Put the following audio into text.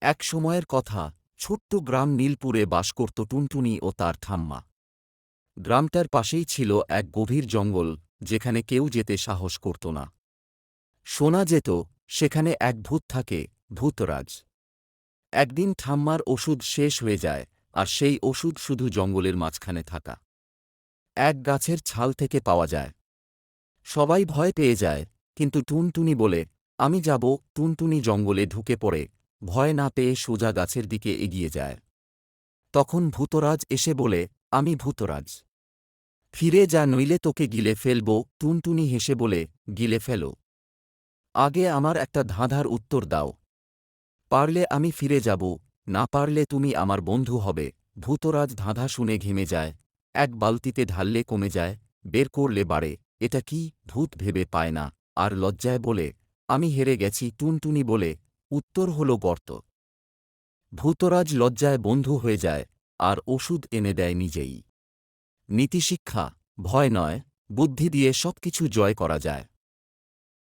এক সময়ের কথা, ছোট্ট গ্রাম নীলপুরে বাস করত টুনটুনি ও তার ঠাম্মা। গ্রামটার পাশেই ছিল এক গভীর জঙ্গল, যেখানে কেউ যেতে সাহস করত না। শোনা যেত সেখানে এক ভূত থাকে, ভূতরাজ। একদিন ঠাম্মার ওষুধ শেষ হয়ে যায়, আর সেই ওষুধ শুধু জঙ্গলের মাঝখানে থাকা এক গাছের ছাল থেকে পাওয়া যায়। সবাই ভয় পেয়ে যায়, কিন্তু টুনটুনি বলে, আমি যাব। টুনটুনি জঙ্গলে ঢুকে পড়ে, ভয় না পেয়ে সোজা গাছের দিকে এগিয়ে যায়। তখন ভূতরাজ এসে বলে, আমি ভূতরাজ, ফিরে যা, নইলে তোকে গিলে ফেলব। টুনটুনি হেসে বলে, গিলে ফেলো? আগে আমার একটা ধাঁধার উত্তর দাও। পারলে আমি ফিরে যাব, না পারলে তুমি আমার বন্ধু হবে। ভূতরাজ ধাঁধা শুনে ঘেমে যায়। এক বালতিতে ঢাললে কমে যায়, বের করলে বাড়ে। এটা কি? ভূত ভেবে পায় না, আর লজ্জায় বলে, আমি হেরে গেছি। টুনটুনি বলে, উত্তর হল গর্ত। ভূতরাজ লজ্জায় বন্ধু হয়ে যায়, আর ওষুধ এনে দেয় নিজেই। নীতিশিক্ষা: ভয় নয়, বুদ্ধি দিয়ে সবকিছু জয় করা যায়।